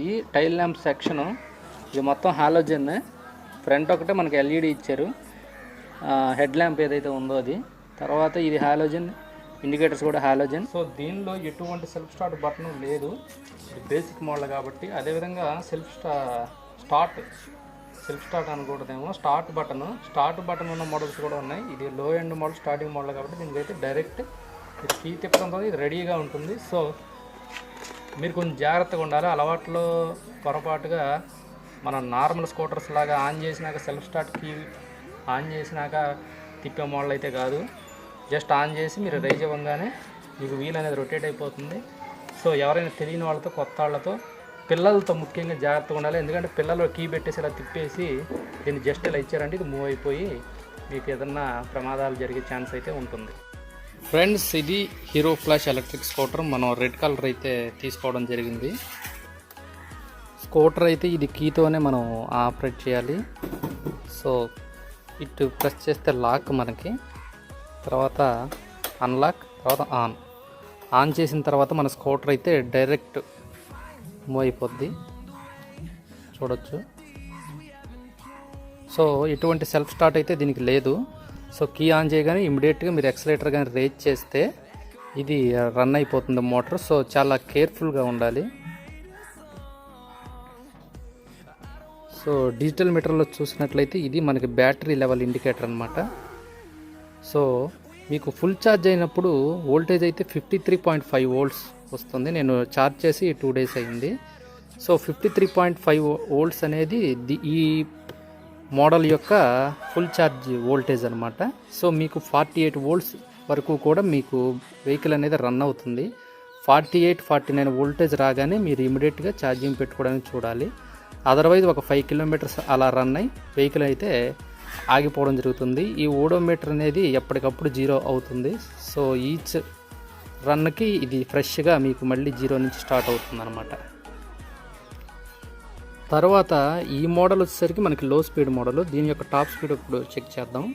ఈ tail lamp section ఇది మొత్తం హాలోజన్. ఫ్రంట్ ఒకటే మనకి ఎల్ఈడి ఇచ్చారు, హెడ్ ల్యాంప్ ఏదైతే ఉందో అది. తర్వాత ఇది హాలోజన్, ఇండికేటర్స్ కూడా హాలోజన్. సో దీనిలో ఎటువంటి సెల్ఫ్ స్టార్ట్ బటన్ లేదు, ఇది బేసిక్ మోడల్ కాబట్టి. అదేవిధంగా సెల్ఫ్ స్టార్ట్ అనకూడదేమో, స్టార్ట్ బటన్ ఉన్న మోడల్స్ కూడా ఉన్నాయి. ఇది లో ఎండ్ మోడల్, స్టార్టింగ్ మోడల్ కాబట్టి దీనికైతే డైరెక్ట్ ఇది కీ తిప్పడంతో ఇది రెడీగా ఉంటుంది. సో మీరు కొంచెం జాగ్రత్తగా ఉండాలి. అలవాట్లో పొరపాటుగా మన నార్మల్ స్కూటర్స్ లాగా ఆన్ చేసినాక సెల్ఫ్ స్టార్ట్ కీ ఆన్ చేసినాక తిప్పే మోడల్ అయితే కాదు. జస్ట్ ఆన్ చేసి మీరు రైజ్ అవ్వగానే మీకు వీల్ అనేది రొటేట్ అయిపోతుంది. సో ఎవరైనా తెలియని వాళ్ళతో, కొత్త వాళ్ళతో, పిల్లలతో ముఖ్యంగా జాగ్రత్తగా ఉండాలి. ఎందుకంటే పిల్లలు కీ పెట్టేసి ఇలా తిప్పేసి దీన్ని జస్ట్ ఇలా ఇచ్చారంటే ఇది మూవ్ అయిపోయి మీకు ఏదన్నా ప్రమాదాలు జరిగే ఛాన్స్ అయితే ఉంటుంది. ఫ్రెండ్స్, ఇది హీరో ఫ్లాష్ ఎలక్ట్రిక్ స్కూటర్. మనం రెడ్ కలర్ అయితే తీసుకోవడం జరిగింది. స్కూటర్ అయితే ఇది కీతోనే మనం ఆపరేట్ చేయాలి. సో ఇటు ప్రెస్ చేస్తే లాక్ మనకి, తర్వాత అన్లాక్, తర్వాత ఆన్ చేసిన తర్వాత మన స్కూటర్ అయితే డైరెక్ట్ మూవ్ అయిపోద్ది, చూడొచ్చు. సో ఎటువంటి సెల్ఫ్ స్టార్ట్ అయితే దీనికి లేదు. సో కీ ఆన్ చేయగానే ఇమ్మీడియట్గా మీరు ఎక్సలేటర్ కానీ రేజ్ చేస్తే ఇది రన్ అయిపోతుంది మోటార్. సో చాలా కేర్ఫుల్గా ఉండాలి. సో డిజిటల్ మీటర్లో చూసినట్లయితే ఇది మనకి బ్యాటరీ లెవెల్ ఇండికేటర్ అనమాట. సో మీకు ఫుల్ ఛార్జ్ అయినప్పుడు వోల్టేజ్ అయితే 53.5 వోల్ట్స్ వస్తుంది. నేను ఛార్జ్ చేసి 2 days అయింది. సో 53.5 వోల్ట్స్ అనేది ఈ మోడల్ యొక్క ఫుల్ ఛార్జ్ వోల్టేజ్ అనమాట. సో మీకు 48 వోల్ట్స్ వరకు కూడా మీకు వెహికల్ అనేది రన్ అవుతుంది. 48-49 వోల్టేజ్ రాగానే మీరు ఇమీడియట్గా ఛార్జింగ్ పెట్టుకోవడానికి చూడాలి. అదర్వైజ్ ఒక 5 kilometers అలా రన్ అయ్యి వెహికల్ అయితే ఆగిపోవడం జరుగుతుంది. ఈ ఓడోమీటర్ అనేది ఎప్పటికప్పుడు 0 అవుతుంది. సో ఈచ్ రన్కి ఇది ఫ్రెష్గా మీకు మళ్ళీ 0 నుంచి స్టార్ట్ అవుతుంది అనమాట. తర్వాత ఈ మోడల్ వచ్చేసరికి మనకి లో స్పీడ్ మోడల్. దీని యొక్క టాప్ స్పీడ్ ఇప్పుడు చెక్ చేద్దాం.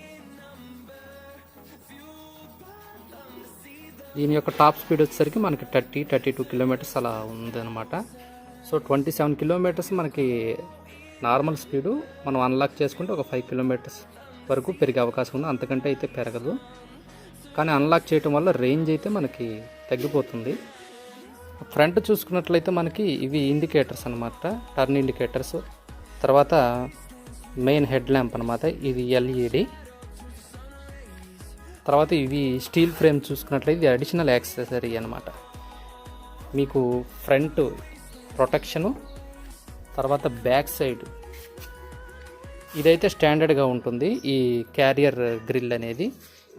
దీని యొక్క టాప్ స్పీడ్ వచ్చేసరికి మనకి 30-32 kilometers అలా ఉందన్నమాట. సో 27 kilometers మనకి నార్మల్ స్పీడు. మనం అన్లాక్ చేసుకుంటే ఒక 5 kilometers వరకు పెరిగే అవకాశం ఉంది, అంతకంటే అయితే పెరగదు. కానీ అన్లాక్ చేయటం వల్ల రేంజ్ అయితే మనకి తగ్గిపోతుంది. ఫ్రంట్ చూసుకున్నట్లయితే మనకి ఇవి ఇండికేటర్స్ అనమాట, టర్న్ ఇండికేటర్స్. తర్వాత మెయిన్ హెడ్ ల్యాంప్ అనమాట, ఇది ఎల్ఈడి. తర్వాత ఇవి స్టీల్ ఫ్రేమ్ చూసుకున్నట్లయితే ఇది అడిషనల్ యాక్సెసరీ అనమాట. మీకు ఫ్రంట్ ప్రొటెక్షను, తర్వాత బ్యాక్ సైడ్ ఇదైతే స్టాండర్డ్గా ఉంటుంది. ఈ క్యారియర్ గ్రిల్ అనేది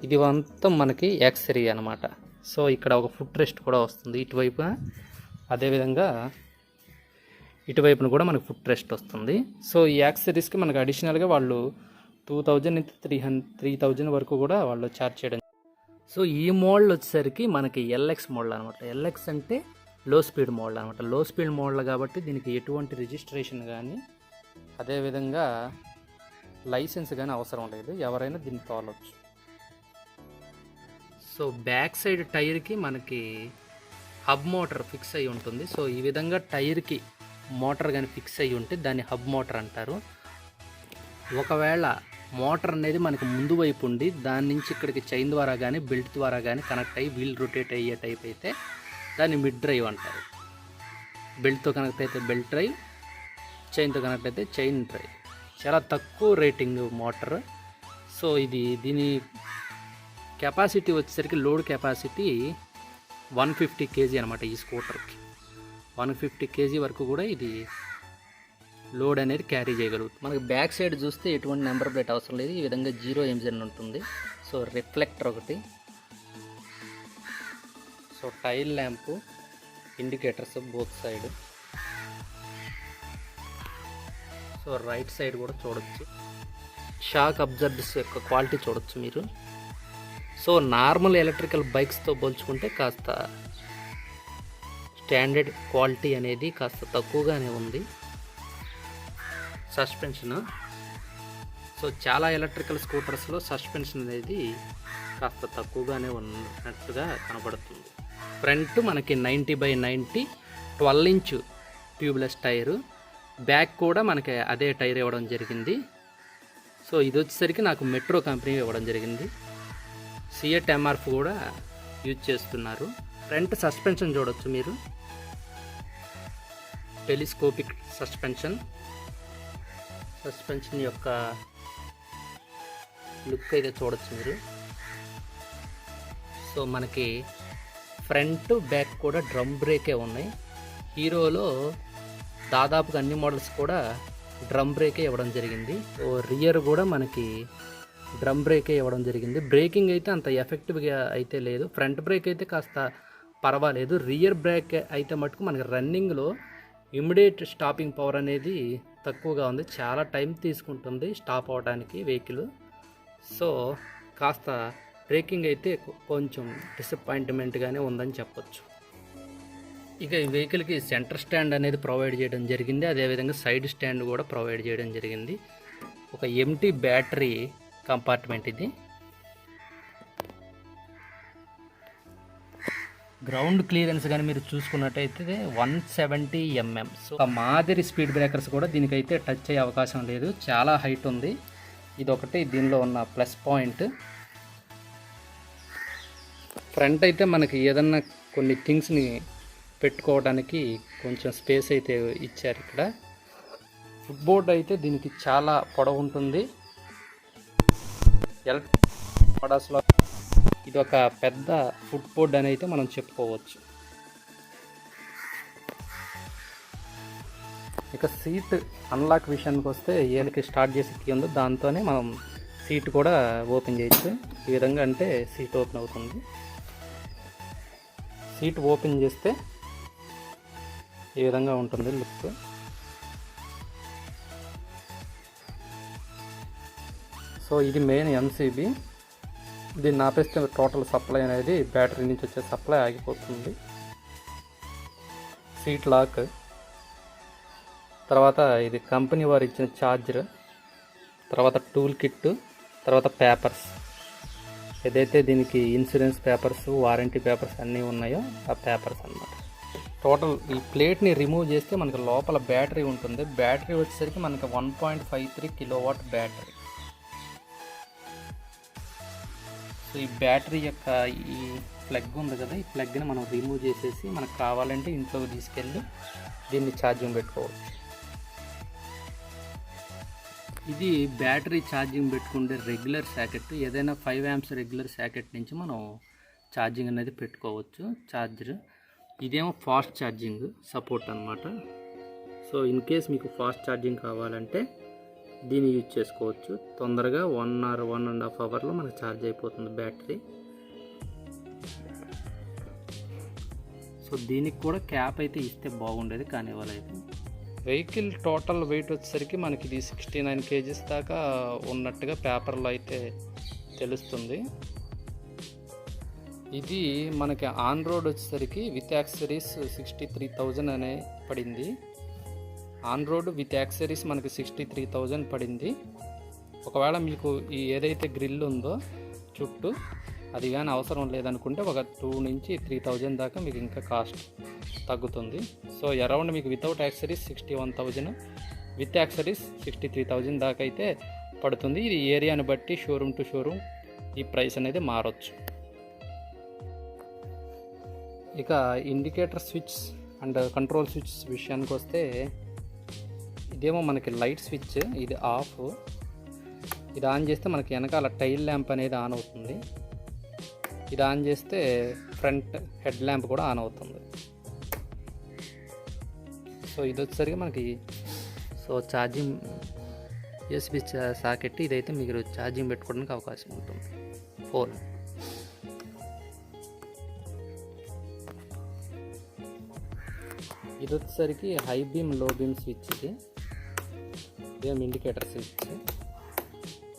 ఇది మొత్తం మనకి యాక్సెసరీ అనమాట. సో ఇక్కడ ఒక ఫుట్ రెస్ట్ కూడా వస్తుంది ఇటువైపు, అదేవిధంగా ఇటువైపున కూడా మనకు ఫుట్ రెస్ట్ వస్తుంది. సో ఈ యాక్సెసరీస్కి మనకు అడిషనల్గా వాళ్ళు 2000 నుంచి 3000 వరకు కూడా వాళ్ళు ఛార్జ్ చేయడం. సో ఈ మోడల్ వచ్చేసరికి మనకి ఎల్ఎక్స్ మోడల్ అనమాట. ఎల్ఎక్స్ అంటే లో స్పీడ్ మోడల్ అనమాట. లో స్పీడ్ మోడల్ కాబట్టి దీనికి ఎటువంటి రిజిస్ట్రేషన్ కానీ అదేవిధంగా లైసెన్స్ కానీ అవసరం లేదు, ఎవరైనా దీన్ని తోలవచ్చు. సో బ్యాక్ సైడ్ టైర్కి మనకి హబ్ మోటార్ ఫిక్స్ అయ్యి ఉంటుంది. సో ఈ విధంగా టైర్కి మోటార్ కానీ ఫిక్స్ అయ్యి ఉంటే దాన్ని హబ్ మోటార్ అంటారు. ఒకవేళ మోటార్ అనేది మనకి ముందు వైపు ఉండి దాని నుంచి ఇక్కడికి చైన్ ద్వారా కానీ బెల్ట్ ద్వారా కానీ కనెక్ట్ అయ్యి వీల్ రొటేట్ అయ్యే టైప్ అయితే దాన్ని మిడ్ డ్రైవ్ అంటారు. బెల్ట్తో కనెక్ట్ అయితే బెల్ట్ డ్రైవ్, చైన్తో కనెక్ట్ అయితే చైన్ డ్రైవ్. చాలా తక్కువ రేటింగ్ మోటార్. సో దీని కెపాసిటీ వచ్చేసరికి లోడ్ కెపాసిటీ 150 kg అనమాట. ఈ స్కూటర్కి 150 kg వరకు కూడా ఇది లోడ్ అనేది క్యారీ చేయగలుగుతుంది. మనకి బ్యాక్ సైడ్ చూస్తే ఎటువంటి నెంబర్ ప్లేట్ అవసరం లేదు, ఈ విధంగా 0 ఎంజిన్ ఉంటుంది. సో రిఫ్లెక్టర్ ఒకటి, so tail lamp, indicators both side. So right side కూడా చూడొచ్చు. షాక్ అబ్జర్వర్స్ యొక్క క్వాలిటీ చూడొచ్చు మీరు. సో నార్మల్ ఎలక్ట్రికల్ బైక్స్తో పోల్చుకుంటే కాస్త స్టాండర్డ్ క్వాలిటీ అనేది కాస్త తక్కువగానే ఉంది. సస్పెన్షన్, సో చాలా ఎలక్ట్రికల్ స్కూటర్స్లో సస్పెన్షన్ అనేది కాస్త తక్కువగానే ఉన్నట్టుగా కనబడుతుంది. ఫ్రంట్ మనకి 90/90 12 inch ట్యూబ్లెస్ టైరు, బ్యాక్ కూడా మనకి అదే టైర్ ఇవ్వడం జరిగింది. సో ఇది వచ్చేసరికి నాకు మెట్రో కంపెనీ ఇవ్వడం జరిగింది. సిఎట్ ఎంఆర్ఎఫ్ కూడా యూజ్ చేస్తున్నారు. ఫ్రంట్ సస్పెన్షన్ చూడొచ్చు మీరు, టెలిస్కోపిక్ సస్పెన్షన్ యొక్క లుక్ అయితే చూడొచ్చు మీరు. సో మనకి ఫ్రంట్ బ్యాక్ కూడా డ్రమ్ బ్రేకే ఉన్నాయి. హీరోలో దాదాపుగా అన్ని మోడల్స్ కూడా డ్రమ్ బ్రేకే ఇవ్వడం జరిగింది. సో రియర్ కూడా మనకి డ్రమ్ బ్రేకే ఇవ్వడం జరిగింది. బ్రేకింగ్ అయితే అంత ఎఫెక్టివ్గా అయితే లేదు. ఫ్రంట్ బ్రేక్ అయితే కాస్త పర్వాలేదు. రియర్ బ్రేక్ అయితే మటుకు మనకి రన్నింగ్లో ఇమ్మీడియట్ స్టాపింగ్ పవర్ అనేది తక్కువగా ఉంది. చాలా టైం తీసుకుంటుంది స్టాప్ అవడానికి వెహికల్. సో కాస్త బ్రేకింగ్ అయితే కొంచెం డిసప్పాయింట్మెంట్గానే ఉందని చెప్పొచ్చు. ఇక ఈ వెహికల్కి సెంటర్ స్టాండ్ అనేది ప్రొవైడ్ చేయడం జరిగింది. అదేవిధంగా సైడ్ స్టాండ్ కూడా ప్రొవైడ్ చేయడం జరిగింది. ఒక ఎంటీ బ్యాటరీ కంపార్ట్మెంట్ ఇది. గ్రౌండ్ క్లియరెన్స్ కానీ మీరు చూసుకున్నట్టయితే 170 mm. సో ఆ మాదిరి స్పీడ్ బ్రేకర్స్ కూడా దీనికైతే టచ్ అయ్యే అవకాశం లేదు. చాలా హైట్ ఉంది. ఇది ఒకటి దీనిలో ఉన్న ప్లస్ పాయింట్. ఫ్రంట్ అయితే మనకి ఏదన్నా కొన్ని థింగ్స్ని పెట్టుకోవడానికి కొంచెం స్పేస్ అయితే ఇచ్చారు ఇక్కడ. ఫుట్ బోర్డ్ అయితే దీనికి చాలా పొడవు ఉంటుంది. మోడల్స్లో ఇది ఒక పెద్ద ఫుట్ బోర్డ్ అని అయితే మనం చెప్పుకోవచ్చు. ఇక సీట్ అన్లాక్ విషయానికి వస్తే ఏళ్ళకి స్టార్ట్ చేసి కీ ఉందో దాంతోనే మనం సీట్ కూడా ఓపెన్ చేయొచ్చు. ఈ విధంగా అంటే సీట్ ఓపెన్ అవుతుంది. సీట్ ఓపెన్ చేస్తే ఈ విధంగా ఉంటుంది లుక్. సో ఇది మెయిన్ ఎంసీబీ. దీన్ని ఆపేస్తే టోటల్ సప్లై అనేది బ్యాటరీ నుంచి వచ్చే సప్లై ఆగిపోతుంది. సీట్ లాక్, తర్వాత ఇది కంపెనీ వారు ఇచ్చిన ఛార్జర్, తర్వాత టూల్ కిట్, తర్వాత పేపర్స్. ఏదైతే దీనికి ఇన్సూరెన్స్ పేపర్స్, వారంటీ పేపర్స్ అన్నీ ఉన్నాయో ఆ పేపర్స్ అన్నమాట. టోటల్ ఈ ప్లేట్ని రిమూవ్ చేస్తే మనకి లోపల బ్యాటరీ ఉంటుంది. బ్యాటరీ వచ్చేసరికి మనకి 1.53 kW బ్యాటరీ. సో ఈ బ్యాటరీ యొక్క ఈ ప్లగ్ ఉంది కదా, ఈ ప్లగ్ని మనం రిమూవ్ చేసేసి మనకు కావాలంటే ఇంట్లోకి తీసుకెళ్ళి దీన్ని ఛార్జింగ్ పెట్టుకోవచ్చు. ఇది బ్యాటరీ ఛార్జింగ్ పెట్టుకుంటే రెగ్యులర్ సాకెట్. ఏదైనా 5 amps రెగ్యులర్ సాకెట్ నుంచి మనం ఛార్జింగ్ అనేది పెట్టుకోవచ్చు ఛార్జర్. ఇదేమో ఫాస్ట్ ఛార్జింగ్ సపోర్ట్ అనమాట. సో ఇన్ కేస్ మీకు ఫాస్ట్ ఛార్జింగ్ కావాలంటే దీన్ని యూజ్ చేసుకోవచ్చు. తొందరగా 1 or 1.5 hours మనకు ఛార్జ్ అయిపోతుంది బ్యాటరీ. సో దీనికి కూడా క్యాప్ అయితే ఇస్తే బాగుండేది, కానీ ఇవ్వలేదు. వెహికల్ టోటల్ వెయిట్ వచ్చేసరికి మనకి ఇది 69 kgs దాకా ఉన్నట్టుగా పేపర్లో అయితే తెలుస్తుంది. ఇది మనకి ఆన్ రోడ్ వచ్చేసరికి విత్ యాక్సెసరీస్ 63,000 అనే పడింది. ఆన్ రోడ్ విత్ యాక్సెసరీస్ మనకి 63,000 పడింది. ఒకవేళ మీకు ఈ ఏదైతే గ్రిల్ ఉందో చుట్టూ అది కానీ అవసరం లేదనుకుంటే ఒక 2,000 నుంచి 3,000 దాకా మీకు ఇంకా కాస్ట్ తగ్గుతుంది. సో అరౌండ్ మీకు వితౌట్ యాక్సెసరీస్ 61,000, విత్ యాక్సెసరీస్ 63,000 దాకా అయితే పడుతుంది. ఇది ఏరియాని బట్టి షోరూమ్ టు షోరూమ్ ఈ ప్రైస్ అనేది మారచ్చు. ఇక indicator switch and control switch విషయానికి వస్తే ఇదేమో మనకి లైట్ స్విచ్, ఇది ఆఫ్. ఇది ఆన్ చేస్తే మనకి వెనకాల టైల్ ల్యాంప్ అనేది ఆన్ అవుతుంది. ఇది ఆన్ చేస్తే ఫ్రంట్ హెడ్ ల్యాంప్ కూడా ఆన్ అవుతుంది. సో ఇది వచ్చేసరికి మనకి ఛార్జింగ్ యూఎస్బి సాకెట్. ఇదైతే మీరు ఛార్జింగ్ పెట్టుకోవడానికి అవకాశం ఉంటుంది. ఫోన్ ఇది వచ్చేసరికి హై బీమ్ లో బీమ్ స్విచ్. ఇదేం ఇండికేటర్ స్విచ్.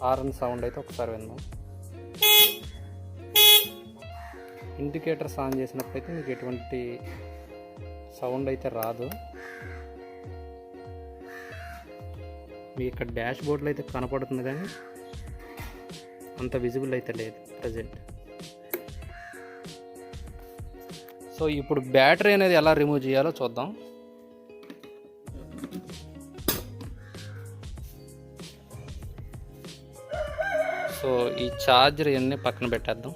హార్న్ సౌండ్ అయితే ఒకసారి విన్నాం. ఇండికేటర్స్ ఆన్ చేసినప్పుడైతే మీకు ఎటువంటి సౌండ్ అయితే రాదు. మీకు ఇక్కడ డాష్ బోర్డ్లో అయితే కనపడుతుంది కానీ అంత విజిబుల్ అయితే లేదు ప్రజెంట్. సో ఇప్పుడు బ్యాటరీ అనేది ఎలా రిమూవ్ చేయాలో చూద్దాం. సో ఈ ఛార్జర్ ఇవన్నీ పక్కన పెట్టేద్దాం.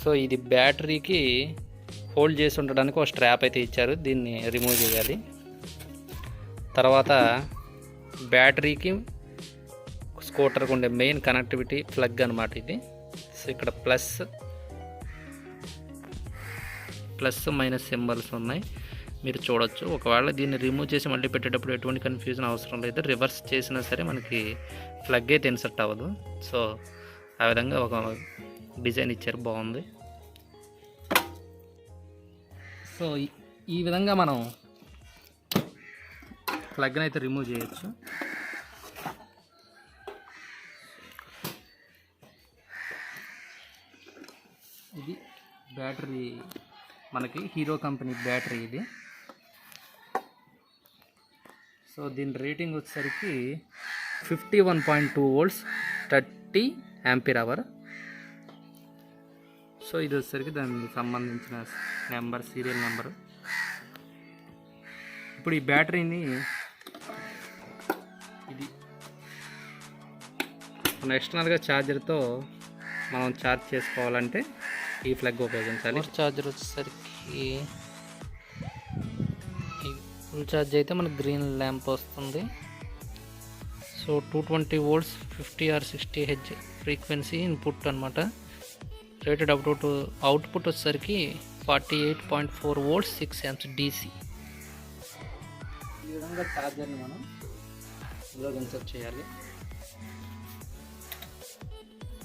సో ఇది బ్యాటరీకి హోల్డ్ చేసి ఉండడానికి ఒక స్ట్రాప్ అయితే ఇచ్చారు, దీన్ని రిమూవ్ చేయాలి. తర్వాత బ్యాటరీకి స్కూటర్కి ఉండే మెయిన్ కనెక్టివిటీ ప్లగ్ అనమాట ఇది. సో ఇక్కడ ప్లస్ మైనస్ సింబల్స్ ఉన్నాయి, మీరు చూడొచ్చు. ఒకవేళ దీన్ని రిమూవ్ చేసి మళ్ళీ పెట్టేటప్పుడు ఎటువంటి కన్ఫ్యూజన్ అవసరం లేదు. రివర్స్ చేసినా సరే మనకి ప్లగ్ అయితే ఇన్సర్ట్ అవ్వదు. సో ఆ విధంగా ఒక డిజైన్ ఇచ్చారు, బాగుంది. సో ఈ విధంగా మనం ప్లగ్ని అయితే రిమూవ్ చేయొచ్చు. ఇది బ్యాటరీ, మనకి హీరో కంపెనీ బ్యాటరీ ఇది. సో దీని రేటింగ్ వచ్చేసరికి 51.2 volts 30 ampere hour. సో ఇది వచ్చేసరికి దానికి సంబంధించిన నెంబర్, సీరియల్ నెంబర్. ఇప్పుడు ఈ బ్యాటరీని ఇది మన ఎక్స్టర్నల్గా ఛార్జర్తో మనం ఛార్జ్ చేసుకోవాలంటే ఈ ప్లగ్ ఉపయోగించాలి. ఛార్జర్ వచ్చేసరికి ఫుల్ ఛార్జ్ అయితే మనకు గ్రీన్ ల్యాంప్ వస్తుంది. So 220 volts 50 or 60 Hz frequency input అనమాట. రేటెడ్ అవుట్పుట్ వచ్చేసరికి 48.4 volts 6 amps DC. ఈ విధంగా ఛార్జర్ని మనం ఇందులో ఇన్సర్ట్ చేయాలి.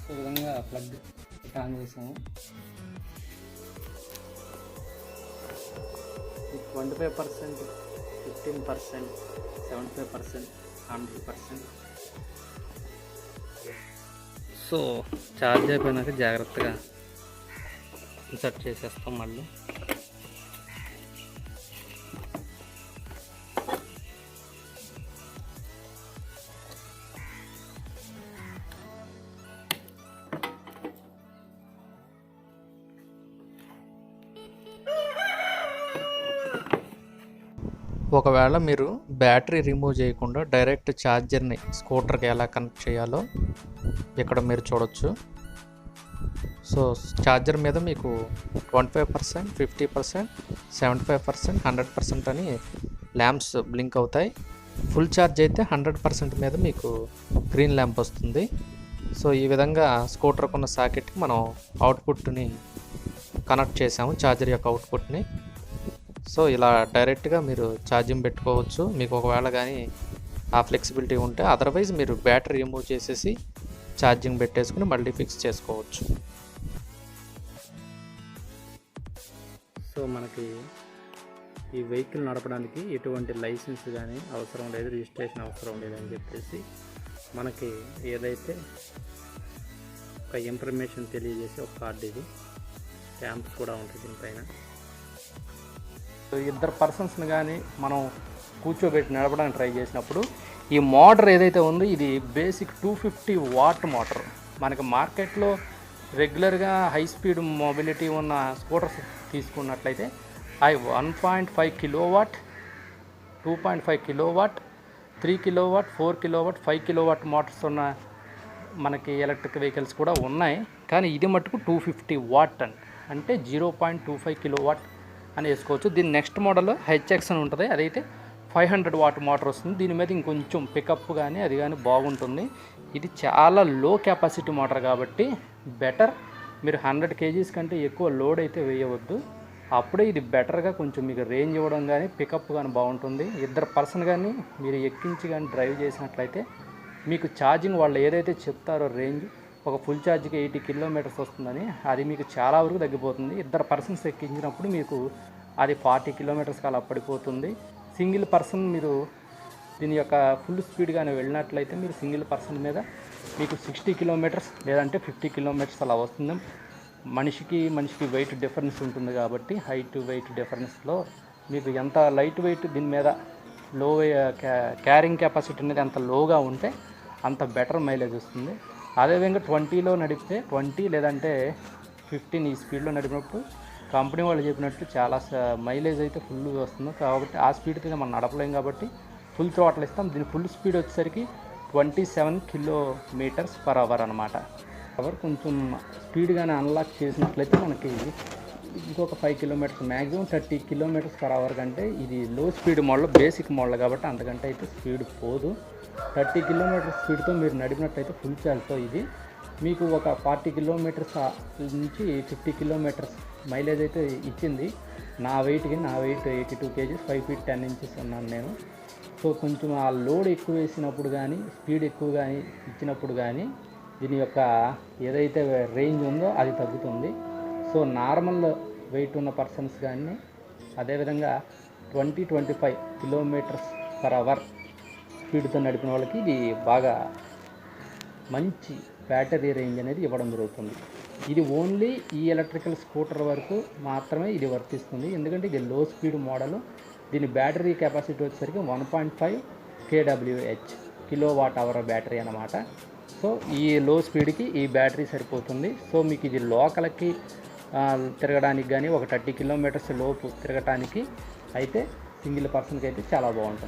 ఈ విధంగా ప్లగ్ ఆన్ చేసాము. 25%, 15%, 75%, 100%. సో ఛార్జ్ అయిపోయినాక జాగ్రత్తగా ఇన్సర్ట్ చేసేస్తాం మళ్ళీ. ఒకవేళ మీరు బ్యాటరీ రిమూవ్ చేయకుండా డైరెక్ట్ ఛార్జర్ని స్కూటర్కి ఎలా కనెక్ట్ చేయాలో ఇక్కడ మీరు చూడొచ్చు. సో ఛార్జర్ మీద మీకు 25%, 50%, 75%, 100% అని ల్యాంప్స్ బ్లింక్ అవుతాయి. ఫుల్ ఛార్జ్ అయితే 100% మీద మీకు గ్రీన్ ల్యాంప్ వస్తుంది. సో ఈ విధంగా స్కూటర్కు ఉన్న సాకెట్కి మనం అవుట్పుట్ని కనెక్ట్ చేసాము, ఛార్జర్ యొక్క అవుట్పుట్ని. సో ఇలా డైరెక్ట్గా మీరు ఛార్జింగ్ పెట్టుకోవచ్చు మీకు ఒకవేళ కానీ ఆ ఫ్లెక్సిబిలిటీ ఉంటే. అదర్వైజ్ మీరు బ్యాటరీ రిమూవ్ చేసేసి ఛార్జింగ్ పెట్టేసుకుని మళ్ళీ ఫిక్స్ చేసుకోవచ్చు. సో మనకి ఈ వెహికల్ నడపడానికి ఎటువంటి లైసెన్స్ కానీ అవసరం లేదు, రిజిస్ట్రేషన్ అవసరం లేదని చెప్పేసి మనకి ఏదైతే ఒక ఇన్ఫర్మేషన్ తెలియజేసి ఒక కార్డు, ఇది స్టాంప్స్ కూడా ఉంటుంది దీనిపైన. ఇద్దరు పర్సన్స్ని కానీ మనం కూర్చోబెట్టి నడపడానికి ట్రై చేసినప్పుడు ఈ మోటార్ ఏదైతే ఉందో ఇది బేసిక్ 250 watt మోటార్. మనకి మార్కెట్లో రెగ్యులర్గా హై స్పీడ్ మొబిలిటీ ఉన్న స్కూటర్స్ తీసుకున్నట్లయితే అవి 1.5 kW, 2.5 kW, 3 kW, 4 kW, 5 kW Motors ఉన్న మనకి ఎలక్ట్రిక్ వెహికల్స్ కూడా ఉన్నాయి. కానీ ఇది మట్టుకు 250 watt అంటే 0.25 kW అని వేసుకోవచ్చు. దీని నెక్స్ట్ మోడల్ HX అని ఉంటుంది, అదైతే 500 watt మోటార్ వస్తుంది. దీని మీద ఇంకొంచెం పికప్ కానీ అది కానీ బాగుంటుంది. ఇది చాలా లో కెపాసిటీ మోటార్ కాబట్టి బెటర్ మీరు 100 kgs కంటే ఎక్కువ లోడ్ అయితే వేయవద్దు. అప్పుడే ఇది బెటర్గా కొంచెం మీకు రేంజ్ ఇవ్వడం కానీ పికప్ కానీ బాగుంటుంది. ఇద్దరు పర్సన్ కానీ మీరు ఎక్కించి కానీ డ్రైవ్ చేసినట్లయితే మీకు ఛార్జింగ్ వాళ్ళు ఏదైతే చెప్తారో రేంజ్ ఒక ఫుల్ ఛార్జ్కి 80 kilometers వస్తుందని అది మీకు చాలా వరకు తగ్గిపోతుంది. ఇద్దరు పర్సన్స్ ఎక్కించినప్పుడు మీకు అది 40 kilometers అలా పడిపోతుంది. సింగిల్ పర్సన్ మీరు దీని యొక్క ఫుల్ స్పీడ్గానే వెళ్ళినట్లయితే మీరు సింగిల్ పర్సన్ మీద మీకు 60 kilometers లేదంటే 50 kilometers అలా వస్తుంది. మనిషికి వెయిట్ డిఫరెన్స్ ఉంటుంది కాబట్టి హైట్ వెయిట్ డిఫరెన్స్లో మీకు ఎంత లైట్ వెయిట్ దీని మీద లో క్యారింగ్ కెపాసిటీ అనేది ఎంత లోగా ఉంటే అంత బెటర్ మైలేజ్ వస్తుంది. అదేవిధంగా 20లో నడిపితే 20 లేదంటే 15 ఈ స్పీడ్లో నడిపినప్పుడు కంపెనీ వాళ్ళు చెప్పినట్టు చాలా మైలేజ్ అయితే ఫుల్ వస్తుంది. కాబట్టి ఆ స్పీడ్తో మనం నడపలేం కాబట్టి ఫుల్ థ్రాటిల్ ఇస్తాం. దీని ఫుల్ స్పీడ్ వచ్చేసరికి 27 km/h అనమాట. కొంచెం స్పీడ్గానే అన్లాక్ చేసినట్లయితే మనకి ఇంకొక 5 km, మ్యాక్సిమం 30 km/h కంటే ఇది లో స్పీడ్ మోడల్, బేసిక్ మోడల్ కాబట్టి అంతకంటే అయితే స్పీడ్ పోదు. 30 km స్పీడ్తో మీరు నడిపినట్టయితే ఫుల్ ఛార్జ్తో ఇది మీకు ఒక 40 km నుంచి 50 km మైలేజ్ అయితే ఇచ్చింది. నా వెయిట్ 82 kgs, 5 feet 10 inches ఉన్నాను నేను. సో కొంచెం ఆ లోడ్ ఎక్కువ వేసినప్పుడు కానీ, స్పీడ్ ఎక్కువ కానీ ఇచ్చినప్పుడు కానీ దీని యొక్క ఏదైతే రేంజ్ ఉందో అది తగ్గుతుంది. సో నార్మల్ వెయిట్ ఉన్న పర్సన్స్ కానీ, అదేవిధంగా 20-25 km/h స్పీడ్తో నడిపిన వాళ్ళకి ఇది బాగా మంచి బ్యాటరీ రేంజ్ అనేది ఇవ్వడం జరుగుతుంది. ఇది ఓన్లీ ఈ ఎలక్ట్రికల్ స్కూటర్ వరకు మాత్రమే ఇది వర్తిస్తుంది. ఎందుకంటే ఇది లో స్పీడ్ మోడల్. దీని బ్యాటరీ కెపాసిటీ వచ్చేసరికి 1.5 kWh kWh బ్యాటరీ అన్నమాట. సో ఈ లో స్పీడ్కి ఈ బ్యాటరీ సరిపోతుంది. సో మీకు ఇది లోకల్కి తిరగడానికి కానీ ఒక 30 km లోపు తిరగటానికి అయితే సింగిల్ పర్సన్కి అయితే చాలా బాగుంటుంది.